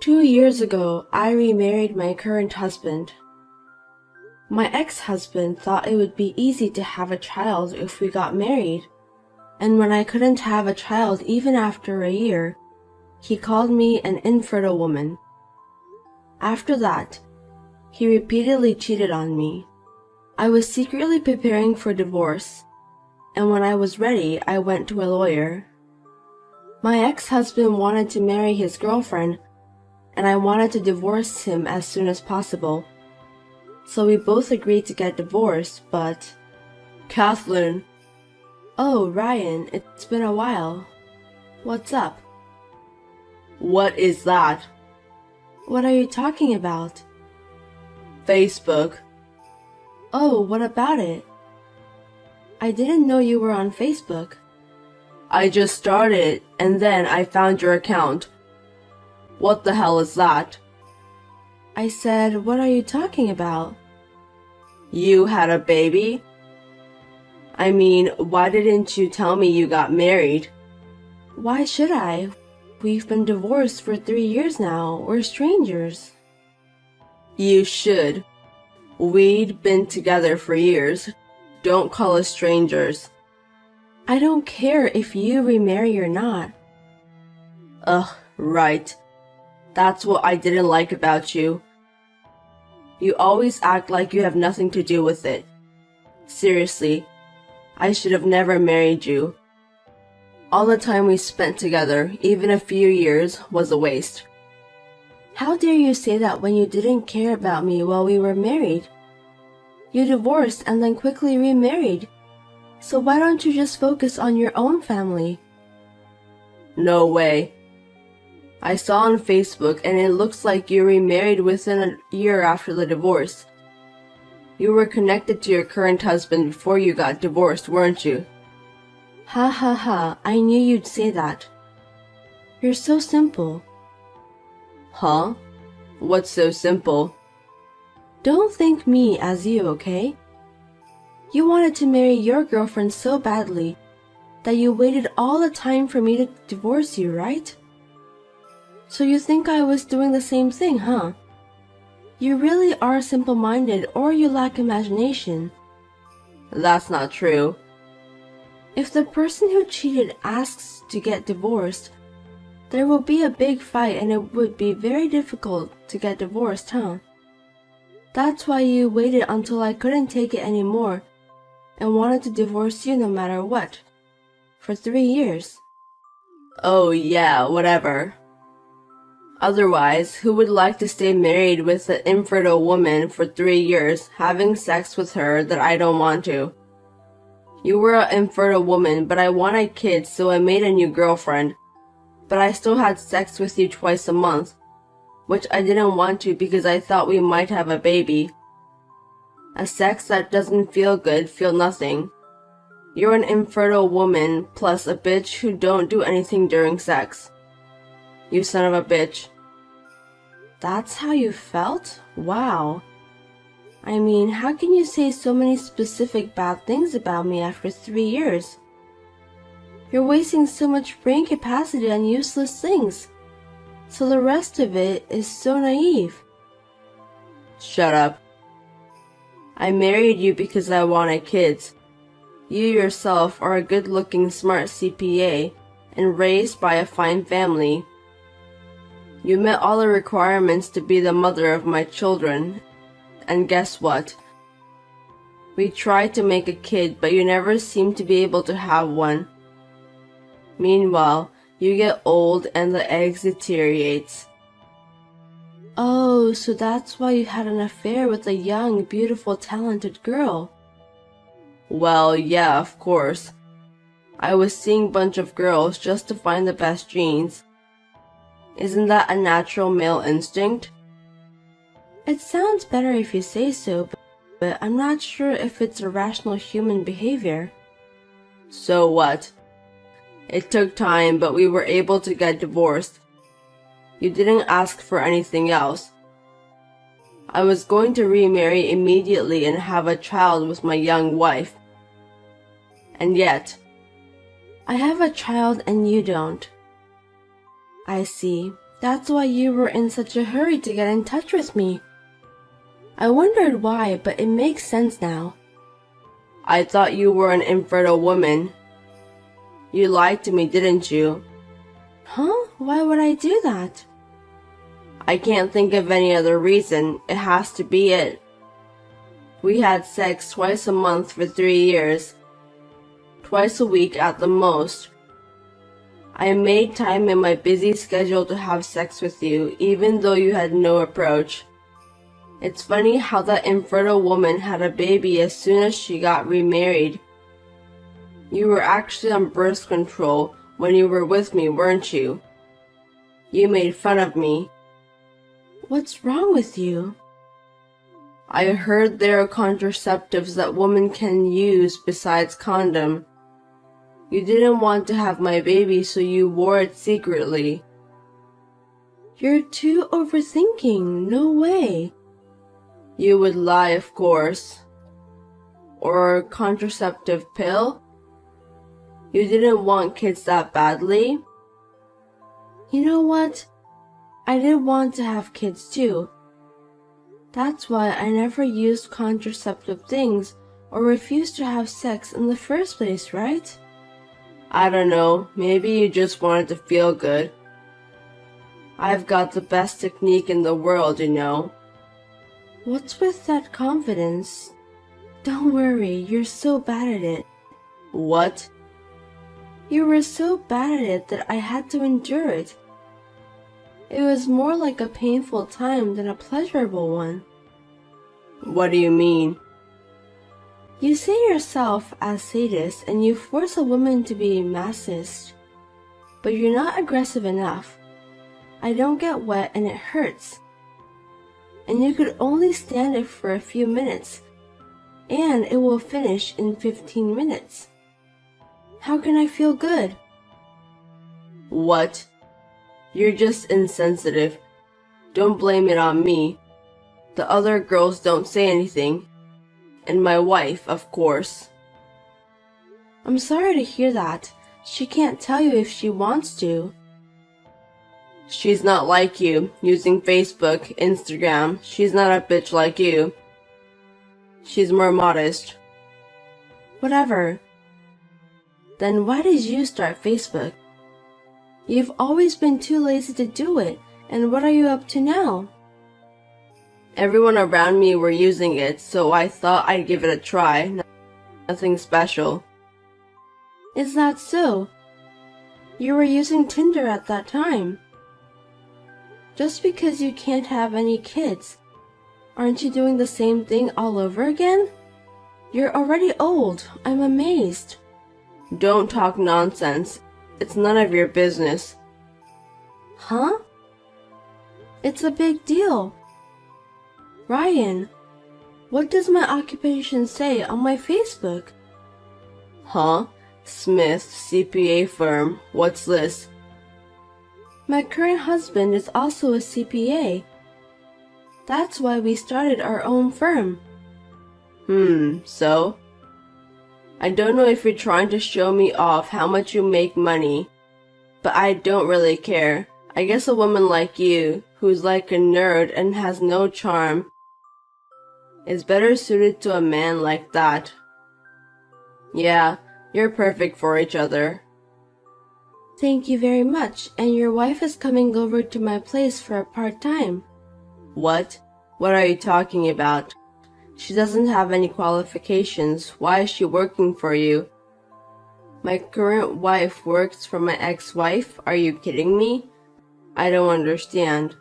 2 years ago, I remarried my current husband. My ex-husband thought it would be easy to have a child if we got married, and when I couldn't have a child even after a year, he called me an infertile woman. After that, he repeatedly cheated on me. I was secretly preparing for divorce, and when I was ready, I went to a lawyer. My ex-husband wanted to marry his girlfriend, and I wanted to divorce him as soon as possible. So we both agreed to get divorced, but... Kathleen! Oh, Ryan, it's been a while. What's up? What is that? What are you talking about? Facebook. Oh, what about it? I didn't know you were on Facebook. I just started, and then I found your account. What the hell is that? I said, what are you talking about? You had a baby? I mean, why didn't you tell me you got married? Why should I? We've been divorced for 3 years now. We're strangers. You should. We'd been together for years. Don't call us strangers. I don't care if you remarry or not. Ugh, right. That's what I didn't like about you. You always act like you have nothing to do with it. Seriously, I should have never married you. All the time we spent together, even a few years, was a waste. How dare you say that when you didn't care about me while we were married? You divorced and then quickly remarried. So why don't you just focus on your own family? No way. I saw on Facebook and it looks like you remarried within a year after the divorce. You were connected to your current husband before you got divorced, weren't you? Ha ha ha, I knew you'd say that. You're so simple. Huh? What's so simple? Don't think me as you, okay? You wanted to marry your girlfriend so badly that you waited all the time for me to divorce you, right? So you think I was doing the same thing, huh? You really are simple-minded or you lack imagination. That's not true. If the person who cheated asks to get divorced, there will be a big fight and it would be very difficult to get divorced, huh? That's why you waited until I couldn't take it anymore and wanted to divorce you no matter what. For 3 years. Oh yeah, whatever. Otherwise, who would like to stay married with an infertile woman for 3 years, having sex with her that I don't want to? You were an infertile woman, but I wanted kids, so I made a new girlfriend. But I still had sex with you twice a month, which I didn't want to because I thought we might have a baby. A sex that doesn't feel good, feel nothing. You're an infertile woman plus a bitch who don't do anything during sex. You son of a bitch. That's how you felt? Wow. I mean, how can you say so many specific bad things about me after 3 years? You're wasting so much brain capacity on useless things. So the rest of it is so naive. Shut up. I married you because I wanted kids. You yourself are a good-looking, smart CPA and raised by a fine family. You met all the requirements to be the mother of my children, and guess what? We tried to make a kid, but you never seemed to be able to have one. Meanwhile, you get old and the eggs deteriorates. Oh, so that's why you had an affair with a young, beautiful, talented girl. Well, yeah, of course. I was seeing a bunch of girls just to find the best genes. Isn't that a natural male instinct? It sounds better if you say so, but I'm not sure if it's a rational human behavior. So what? It took time, but we were able to get divorced. You didn't ask for anything else. I was going to remarry immediately and have a child with my young wife. And yet, I have a child and you don't. I see. That's why you were in such a hurry to get in touch with me. I wondered why, but it makes sense now. I thought you were an infertile woman. You lied to me, didn't you? Huh? Why would I do that? I can't think of any other reason. It has to be it. We had sex twice a month for 3 years. Twice a week at the most. I made time in my busy schedule to have sex with you, even though you had no approach. It's funny how that infertile woman had a baby as soon as she got remarried. You were actually on birth control when you were with me, weren't you? You made fun of me. What's wrong with you? I heard there are contraceptives that women can use besides condom. You didn't want to have my baby, so you wore it secretly. You're too overthinking. No way. You would lie, of course. Or contraceptive pill? You didn't want kids that badly? You know what? I did want to have kids too. That's why I never used contraceptive things or refused to have sex in the first place, right? I don't know, maybe you just wanted to feel good. I've got the best technique in the world, you know. What's with that confidence? Don't worry, you're so bad at it. What? You were so bad at it that I had to endure it. It was more like a painful time than a pleasurable one. What do you mean? You see yourself as sadist and you force a woman to be masochist. But you're not aggressive enough. I don't get wet and it hurts. And you could only stand it for a few minutes. And it will finish in 15 minutes. How can I feel good? What? You're just insensitive. Don't blame it on me. The other girls don't say anything. And my wife, of course. I'm sorry to hear that. She can't tell you if she wants to. She's not like you, using Facebook, Instagram. She's not a bitch like you. She's more modest. Whatever. Then why did you start Facebook? You've always been too lazy to do it, and what are you up to now? Everyone around me were using it, so I thought I'd give it a try. Nothing special. Is that so? You were using Tinder at that time. Just because you can't have any kids, aren't you doing the same thing all over again? You're already old. I'm amazed. Don't talk nonsense. It's none of your business. Huh? It's a big deal. Ryan, what does my occupation say on my Facebook? Huh? Smith, CPA firm. What's this? My current husband is also a CPA. That's why we started our own firm. So? I don't know if you're trying to show me off how much you make money, but I don't really care. I guess a woman like you, who's like a nerd and has no charm, is better suited to a man like that. Yeah, you're perfect for each other. Thank you very much, and your wife is coming over to my place for a part-time. What? What are you talking about? She doesn't have any qualifications. Why is she working for you? My current wife works for my ex-wife? Are you kidding me? I don't understand.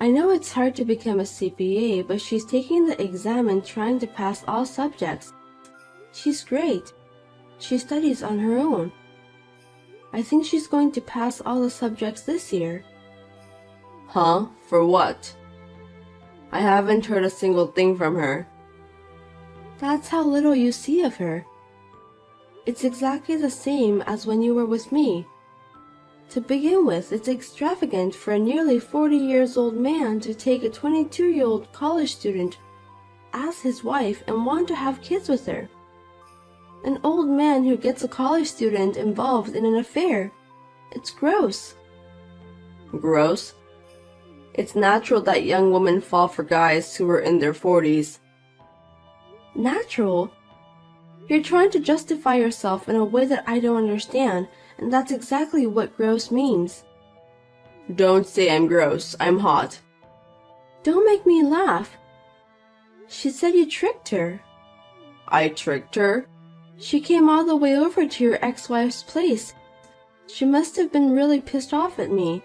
I know it's hard to become a CPA, but she's taking the exam and trying to pass all subjects. She's great. She studies on her own. I think she's going to pass all the subjects this year. Huh? For what? I haven't heard a single thing from her. That's how little you see of her. It's exactly the same as when you were with me. To begin with, it's extravagant for a nearly 40 years old man to take a 22-year-old college student as his wife and want to have kids with her. An old man who gets a college student involved in an affair. It's gross. Gross. It's natural that young women fall for guys who are in their 40s. Natural? You're trying to justify yourself in a way that I don't understand, and that's exactly what gross means. Don't say I'm gross. I'm hot. Don't make me laugh. She said you tricked her. I tricked her? She came all the way over to your ex-wife's place. She must have been really pissed off at me.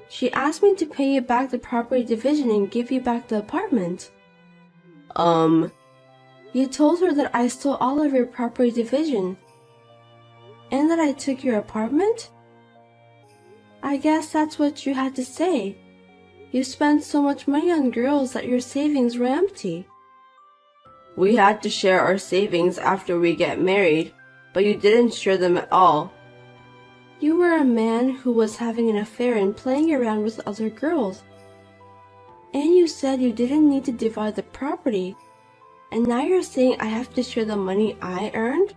She asked me to pay you back the property division and give you back the apartment. You told her that I stole all of your property division. And that I took your apartment? I guess that's what you had to say. You spent so much money on girls that your savings were empty. We had to share our savings after we get married, but you didn't share them at all. You were a man who was having an affair and playing around with other girls. And you said you didn't need to divide the property. And now you're saying I have to share the money I earned?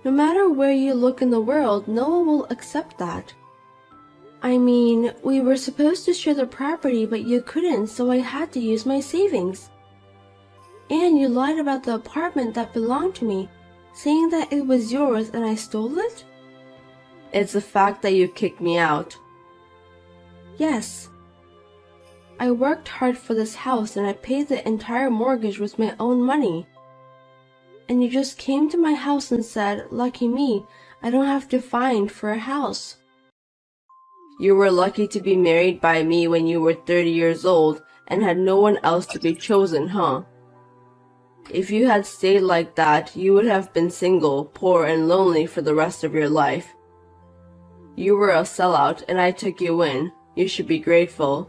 No matter where you look in the world, no one will accept that. I mean, we were supposed to share the property, but you couldn't, so I had to use my savings. And you lied about the apartment that belonged to me, saying that it was yours and I stole it? It's the fact that you kicked me out. Yes. I worked hard for this house and I paid the entire mortgage with my own money. And you just came to my house and said, lucky me, I don't have to find for a house. You were lucky to be married by me when you were 30 years old and had no one else to be chosen, huh? If you had stayed like that, you would have been single, poor, and lonely for the rest of your life. You were a sellout and I took you in. You should be grateful.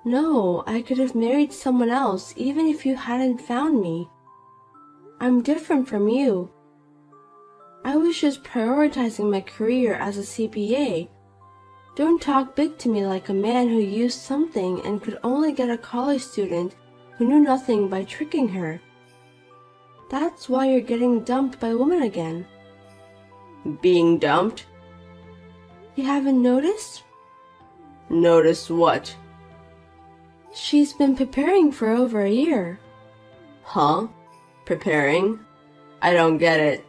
No, I could have married someone else even if you hadn't found me. I'm different from you. I was just prioritizing my career as a CPA. Don't talk big to me like a man who used something and could only get a college student who knew nothing by tricking her. That's why you're getting dumped by women again. Being dumped? You haven't noticed? Noticed what? She's been preparing for over a year. Huh? Preparing? I don't get it.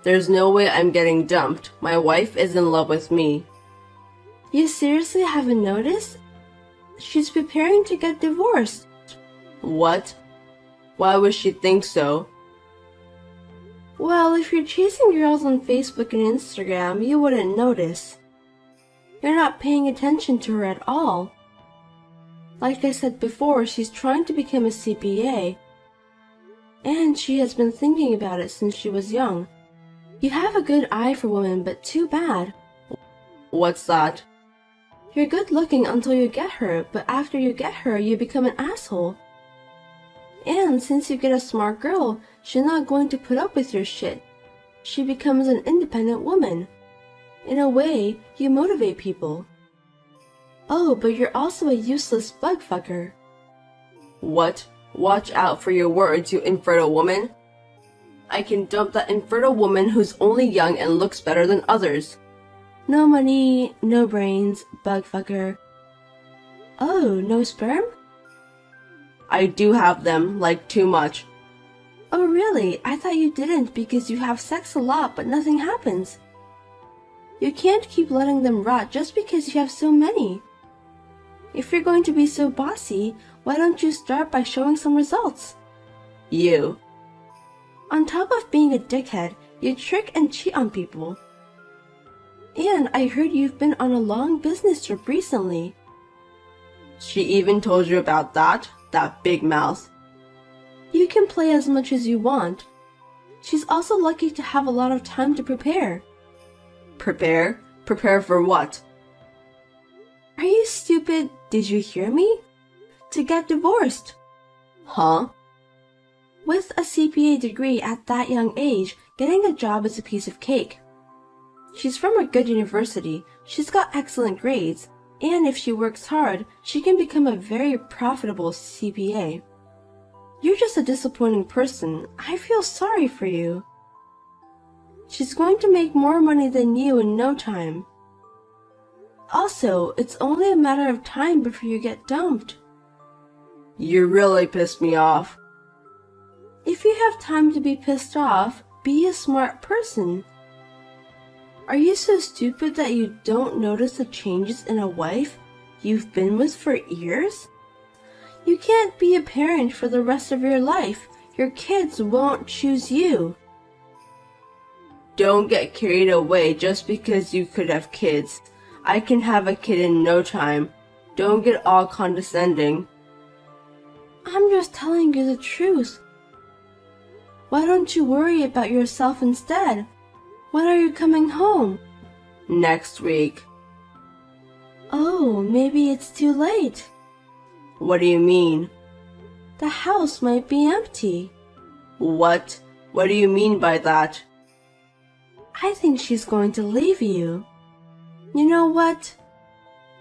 There's no way I'm getting dumped. My wife is in love with me. You seriously haven't noticed? She's preparing to get divorced. What? Why would she think so? Well, if you're chasing girls on Facebook and Instagram, you wouldn't notice. You're not paying attention to her at all. Like I said before, she's trying to become a CPA. And she has been thinking about it since she was young. You have a good eye for women, but too bad. What's that? You're good looking until you get her, but after you get her, you become an asshole. And since you get a smart girl, she's not going to put up with your shit. She becomes an independent woman. In a way, you motivate people. Oh, but you're also a useless bug fucker. What? Watch out for your words, you infertile woman. I can dump that infertile woman who's only young and looks better than others. No money, no brains, bug fucker. Oh, no sperm? I do have them, like too much. Oh really? I thought you didn't because you have sex a lot but nothing happens. You can't keep letting them rot just because you have so many. If you're going to be so bossy, why don't you start by showing some results? You. On top of being a dickhead, you trick and cheat on people. And I heard you've been on a long business trip recently. She even told you about that? That big mouth. You can play as much as you want. She's also lucky to have a lot of time to prepare. Prepare? Prepare for what? Are you stupid? Did you hear me? To get divorced. Huh? With a CPA degree at that young age, getting a job is a piece of cake. She's from a good university, she's got excellent grades, and if she works hard, she can become a very profitable CPA. You're just a disappointing person. I feel sorry for you. She's going to make more money than you in no time. Also, it's only a matter of time before you get dumped. You really pissed me off. If you have time to be pissed off, be a smart person. Are you so stupid that you don't notice the changes in a wife you've been with for years? You can't be a parent for the rest of your life. Your kids won't choose you. Don't get carried away just because you could have kids. I can have a kid in no time. Don't get all condescending. I'm just telling you the truth. Why don't you worry about yourself instead? When are you coming home? Next week. Oh, maybe it's too late. What do you mean? The house might be empty. What? What do you mean by that? I think she's going to leave you. You know what?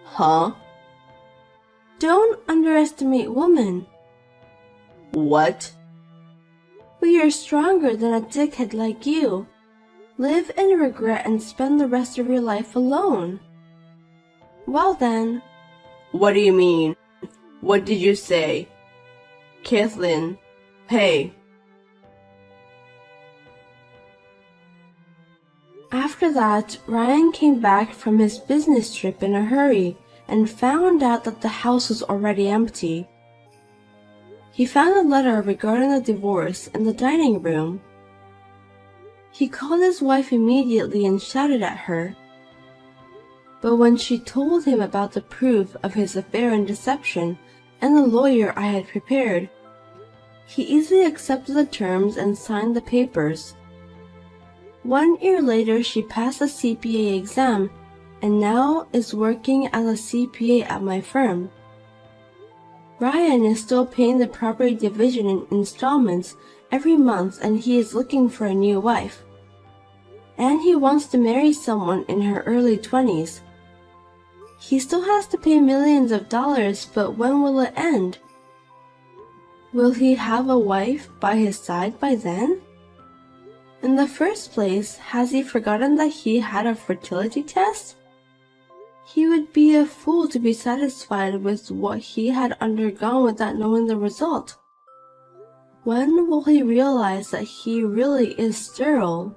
Huh? Don't underestimate women. What? We are stronger than a dickhead like you. Live in regret and spend the rest of your life alone. Well then. What do you mean? What did you say? Kathleen, hey. After that, Ryan came back from his business trip in a hurry and found out that the house was already empty. He found a letter regarding the divorce in the dining room. He called his wife immediately and shouted at her. But when she told him about the proof of his affair and deception and the lawyer I had prepared, he easily accepted the terms and signed the papers. 1 year later, she passed the CPA exam and now is working as a CPA at my firm. Ryan is still paying the property division in installments every month, and he is looking for a new wife. And he wants to marry someone in her early 20s. He still has to pay millions of dollars, but when will it end? Will he have a wife by his side by then? In the first place, has he forgotten that he had a fertility test? He would be a fool to be satisfied with what he had undergone without knowing the result. When will he realize that he really is sterile?